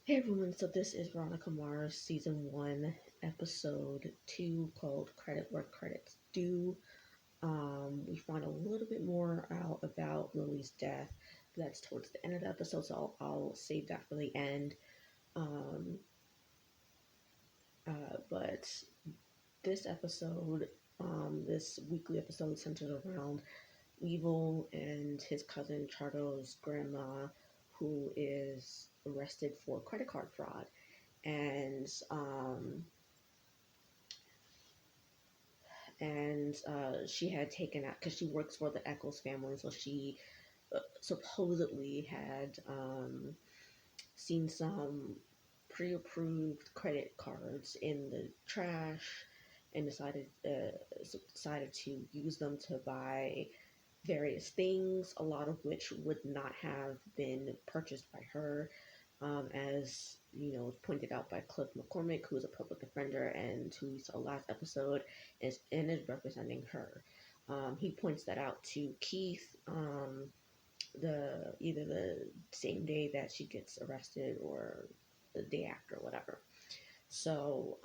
Hey everyone, so this is Veronica Mars, Season 1, Episode 2, called Credit Where Credit's Due. We find a little bit more out about Lily's death, but that's towards the end of the episode, so I'll save that for the end. Um, but this episode, this weekly episode centers around Weevil and his cousin Chardo's grandma, who is arrested for credit card fraud. And she had taken out because she works for the Echolls family, so she supposedly had seen some pre-approved credit cards in the trash and decided to use them to buy various things, a lot of which would not have been purchased by her, as you know, pointed out by Cliff McCormick, who is a public defender and who we saw last episode, is representing her. He points that out to Keith, either the same day that she gets arrested or the day after, whatever. So,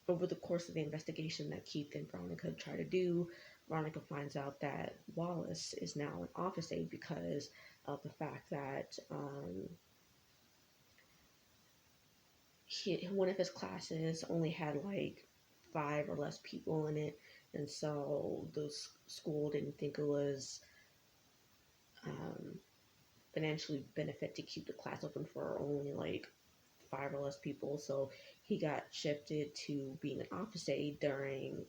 over the course of the investigation that Keith and Veronica try to do, Veronica finds out that Wallace is now an office aide because of the fact that one of his classes only had like 5 or less people in it, and so the school didn't think it was financially benefit to keep the class open for only like 5 or less people. So he got shifted to being an office aide during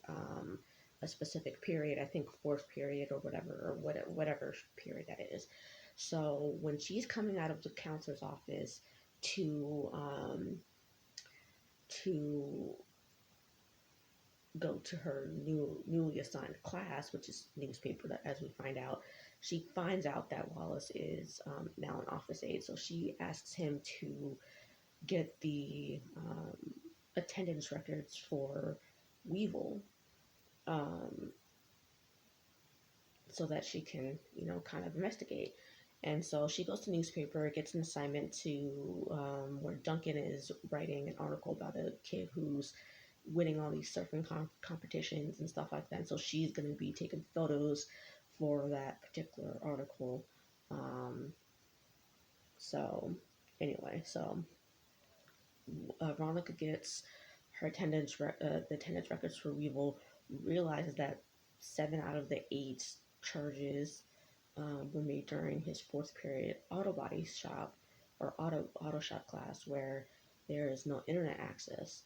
a specific period, I think fourth period or whatever period that is. So when she's coming out of the counselor's office to go to her newly assigned class, which is newspaper, as we find out, she finds out that Wallace is now an office aide. So she asks him to get the attendance records for Weevil, so that she can, kind of investigate. And so she goes to newspaper, gets an assignment to where Duncan is writing an article about a kid who's winning all these surfing competitions and stuff like that. And so she's going to be taking photos for that particular article. So anyway, Veronica gets her the attendance records for Weevil, realizes that 7 out of the 8 charges were made during his fourth period auto body shop or auto shop class where there is no internet access.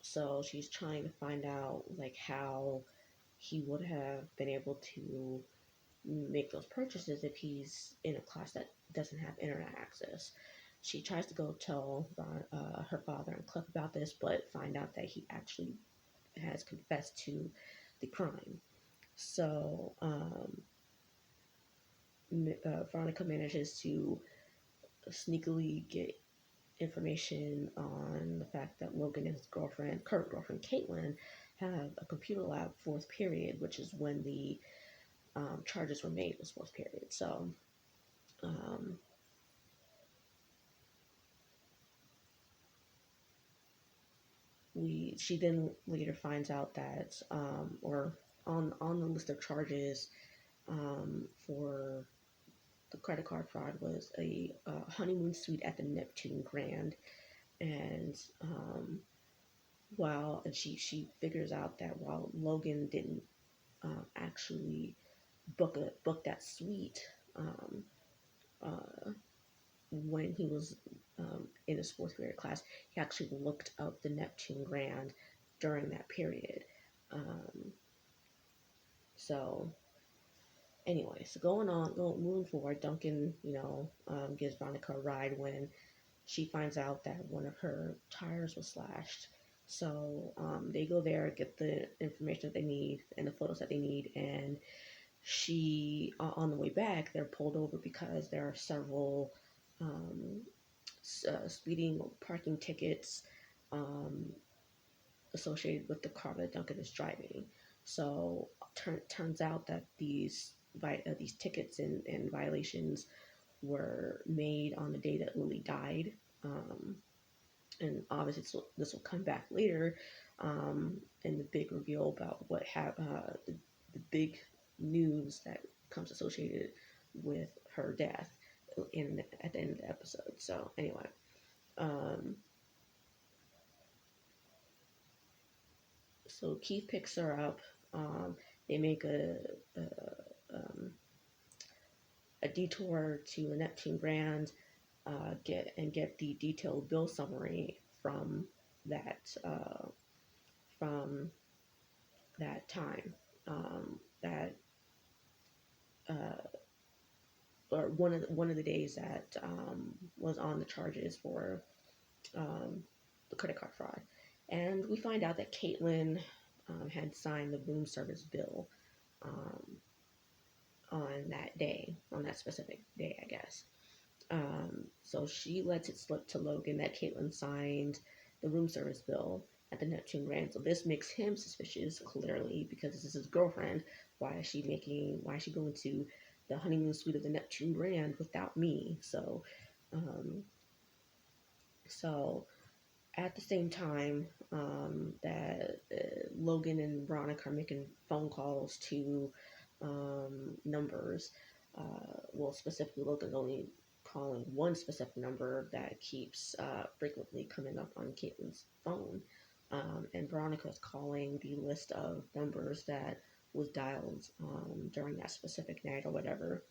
So she's trying to find out like how he would have been able to make those purchases if he's in a class that doesn't have internet access. She tries to go tell her father and Cliff about this, but find out that he actually has confessed to the crime. So Veronica manages to sneakily get information on the fact that Logan and his current girlfriend, Caitlin, have a computer lab fourth period, which is when the charges were made, was fourth period. So she then later finds out that or on the list of charges for the credit card fraud was a honeymoon suite at the Neptune Grand. And she figures out that while Logan didn't actually book that suite when he was in his fourth period class, he actually looked up the Neptune Grand during that period. So anyway, so moving forward, Duncan, gives Veronica a ride when she finds out that one of her tires was slashed. So they go there, get the information that they need and the photos that they need, and on the way back, they're pulled over because there are several speeding parking tickets associated with the car that Duncan is driving. So turns out that these tickets and violations were made on the day that Lily died. And obviously this will come back later in the big reveal about what the big news that comes associated with her death at the end of the episode. So anyway, um, so Keith picks her up. They make um, a detour to the Neptune Grand, get the detailed bill summary that uh, from that time, that uh, or one of the days that was on the charges for um, the credit card fraud, and we find out that Caitlin had signed the room service bill um, on that day, on that specific day, I guess. So she lets it slip to Logan that Caitlin signed the room service bill at the Neptune Grand. So this makes him suspicious, clearly, because this is his girlfriend. Why is she going to the honeymoon suite of the Neptune Grand without me? Um, so at the same time that Logan and Veronica are making phone calls to numbers, well, specifically Logan's only calling one specific number that keeps frequently coming up on Caitlin's phone, and Veronica's calling the list of numbers that was dialed during that specific night or whatever.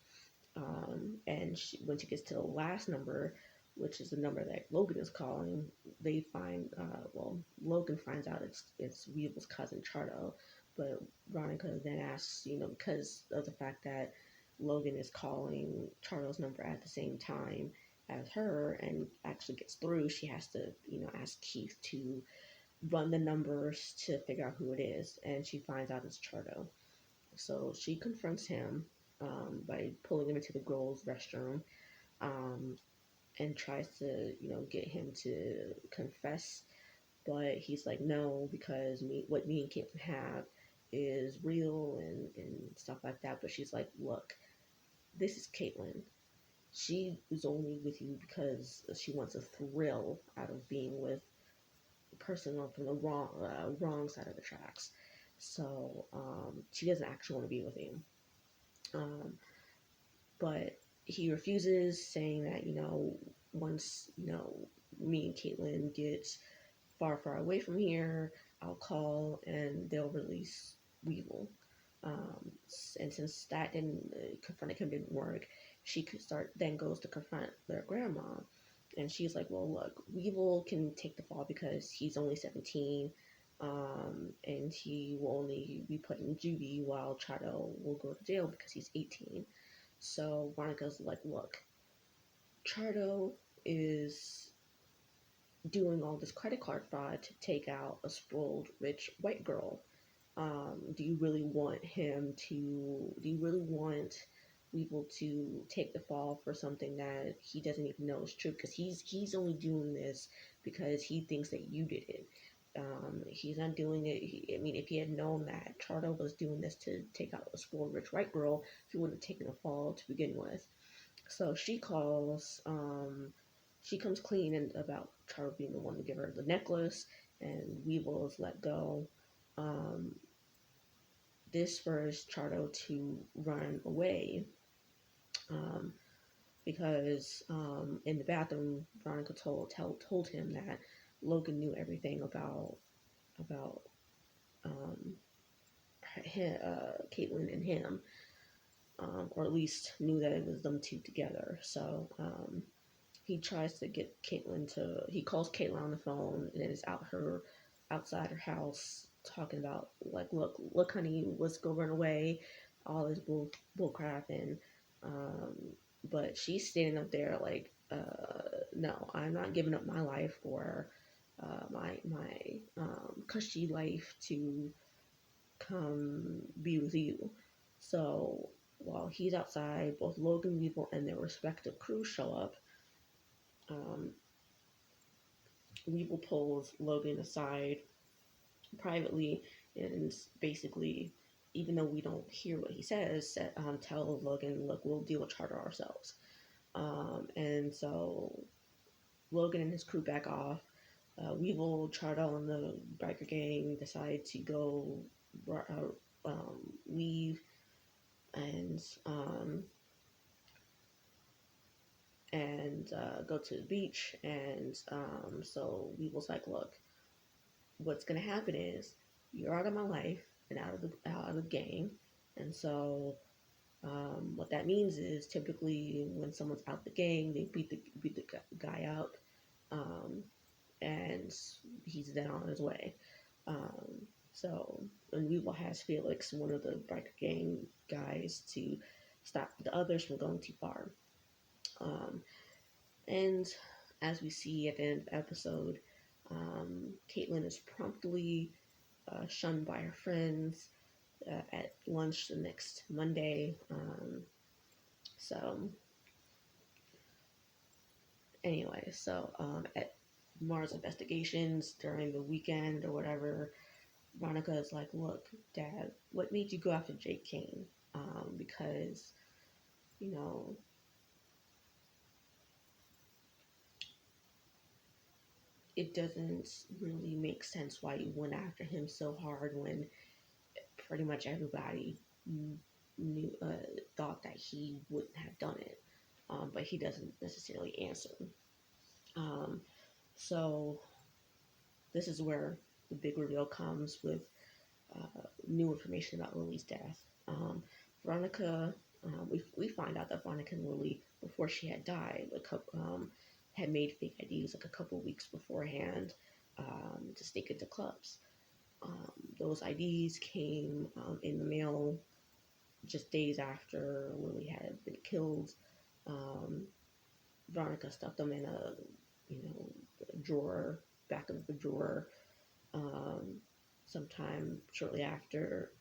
And when she gets to the last number, which is the number that Logan is calling, they find, Logan finds out it's Weevil's cousin Chardo, but Veronica then asks, because of the fact that Logan is calling Chardo's number at the same time as her and actually gets through, she has to, ask Keith to run the numbers to figure out who it is, and she finds out it's Chardo. So she confronts him by pulling him into the girls' restroom, um, and tries to, get him to confess. But he's like, no, because what me and Caitlin have is real and stuff like that. But she's like, look, this is Caitlin. She is only with you because she wants a thrill out of being with a person from the wrong side of the tracks. So she doesn't actually want to be with you. Um, but he refuses, saying that, once, me and Caitlin get far, far away from here, I'll call and they'll release Weevil. And since that confronting him didn't work, then goes to confront their grandma. And she's like, well, look, Weevil can take the fall because he's only 17, and he will only be put in juvie while Chado will go to jail because he's 18. So Veronica's like, look, Chardo is doing all this credit card fraud to take out a spoiled rich white girl. Do you really want Weevil to take the fall for something that he doesn't even know is true? Because he's only doing this because he thinks that you did it. He's not doing it. If he had known that Chardo was doing this to take out a spoiled rich white girl, he wouldn't have taken the fall to begin with. So she comes clean about Chardo being the one to give her the necklace, and Weevil is let go. This spurs Chardo to run away, because in the bathroom, Veronica told him that Logan knew everything about um, Caitlin and him, or at least knew that it was them two together. So he tries to get he calls Caitlin on the phone and is outside her house talking about, like, look, honey, let's go run away, all this bull crap. And but she's standing up there like, no, I'm not giving up my life for my cushy life to come be with you. So while he's outside, both Logan, Weevil, and their respective crews show up. Weevil pulls Logan aside privately and basically, even though we don't hear what he says, tell Logan, look, we'll deal with Charter ourselves. And so Logan and his crew back off. Weevil, Chardo, and the biker gang decide to go leave and go to the beach. And so Weevil's like, "Look, what's gonna happen is you're out of my life and out of the gang, and so what that means is typically when someone's out the gang, they beat the guy out, um, and he's then on his way. So and Weevil has Felix, one of the biker gang guys, to stop the others from going too far. Um, and as we see at the end of the episode, Caitlin is promptly shunned by her friends at lunch the next Monday. So anyway, so at Mars investigations during the weekend or whatever, Veronica is like, "Look, Dad, what made you go after Jake Kane? Because you know it doesn't really make sense why you went after him so hard when pretty much everybody knew thought that he wouldn't have done it, but he doesn't necessarily answer." Um, so this is where the big reveal comes with new information about Lily's death. Veronica, we find out that Veronica and Lily, before she had died, had made fake IDs like a couple weeks beforehand to sneak into clubs. Those IDs came in the mail just days after Lily had been killed. Um, Veronica stuffed them in a, drawer, back of the drawer, um, sometime shortly after,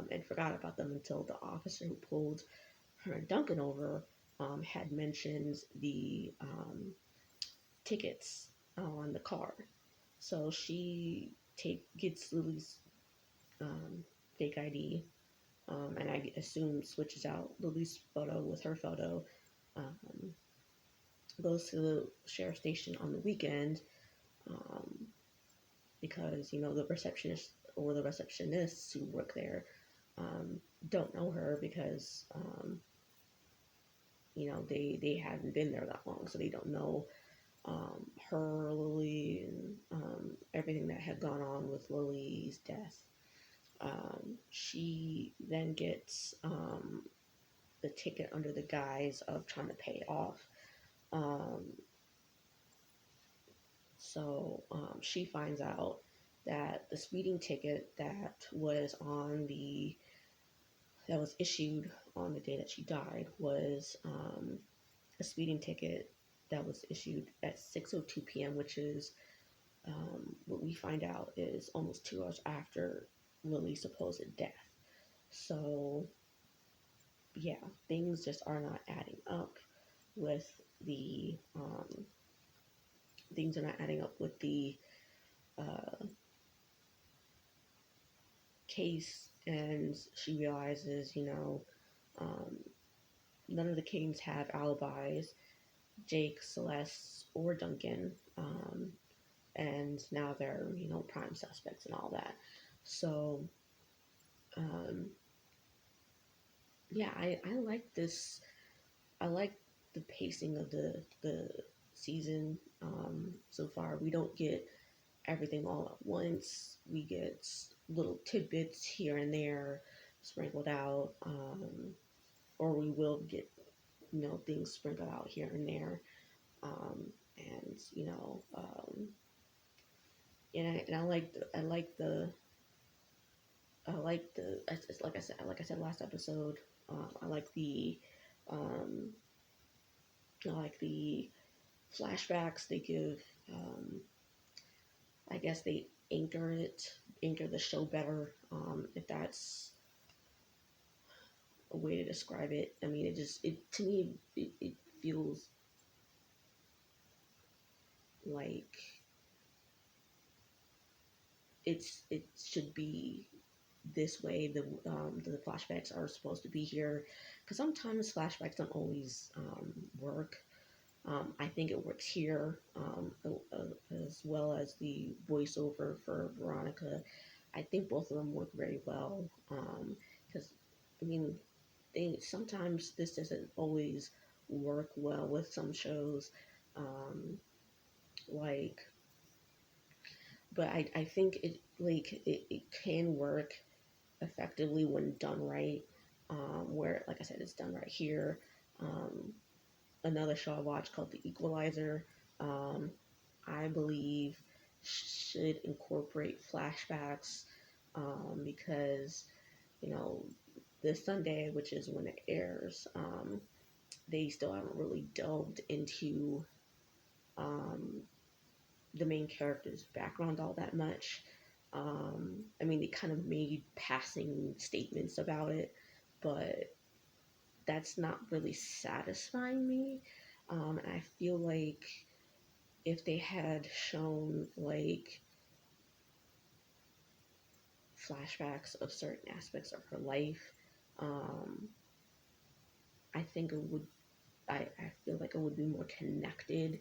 and forgot about them until the officer who pulled her and Duncan over had mentioned the tickets on the car. So she gets Lily's fake ID, and I assume switches out Lily's photo with her photo. Um, Goes to the sheriff's station on the weekend, um, because the receptionist or the receptionists who work there don't know her because they haven't been there that long, so they don't know her, Lily, and everything that had gone on with Lily's death. She then gets the ticket under the guise of trying to pay it off. So she finds out that the speeding ticket that was issued on the day that she died was a speeding ticket that was issued at 6:02 p.m., which is what we find out is almost 2 hours after Lily's supposed death. So yeah, things just are not adding up with the case, and she realizes, um, none of the Kings have alibis, Jake, Celeste, or Duncan, and now they're, prime suspects and all that. So, yeah, I like this. I like the pacing of the season so far. We don't get everything all at once. We get little tidbits here and there sprinkled out, or we will get things sprinkled out here and there, and and like I said last episode, I like the um, I like the flashbacks they give. I guess they anchor the show better, if that's a way to describe it. I mean, it to me, it feels like it should be this way. The flashbacks are supposed to be here, because sometimes flashbacks don't always work. I think it works here, as well as the voiceover for Veronica. I think both of them work very well. Because, I mean, sometimes this doesn't always work well with some shows. Um, like, but I think it can work effectively when done right. Where, like I said, it's done right here. Um, Another show I watched called The Equalizer, um, I believe should incorporate flashbacks, because, you know, this Sunday, which is when it airs, they still haven't really delved into um, the main character's background all that much. I mean, they kind of made passing statements about it, but that's not really satisfying me. And I feel like if they had shown like flashbacks of certain aspects of her life, um, I think it would. I feel like it would be more connected,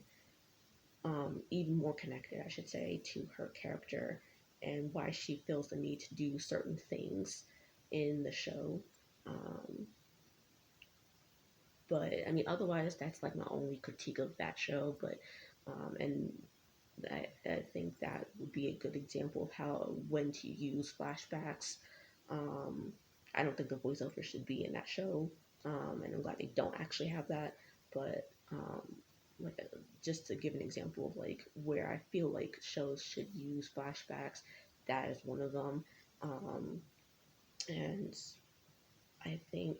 even more connected, I should say, to her character and why she feels the need to do certain things in the show. Um, but I mean, otherwise, that's like my only critique of that show. But and I think that would be a good example of how when to use flashbacks. Um, I don't think the voiceover should be in that show, and I'm glad they don't actually have that. But like just to give an example of like where I feel like shows should use flashbacks, that is one of them. Um, and I think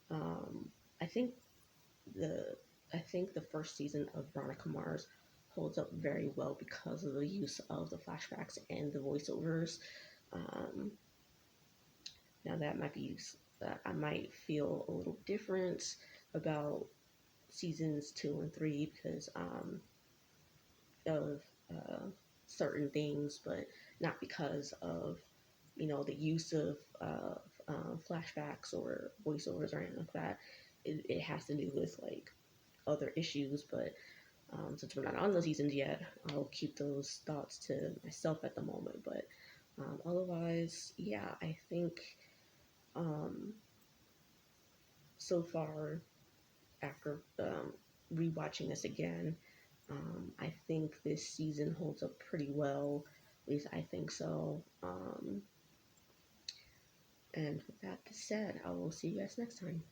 um, I think the I think the first season of Veronica Mars holds up very well because of the use of the flashbacks and the voiceovers. Um, Now that might be I might feel a little different about seasons 2 and 3 because of certain things, but not because of the use of flashbacks or voiceovers or anything like that. It has to do with like other issues, but since we're not on those seasons yet, I'll keep those thoughts to myself at the moment. But otherwise, yeah, I think um, so far after rewatching this again, I think this season holds up pretty well. At least I think so. And with that said, I will see you guys next time.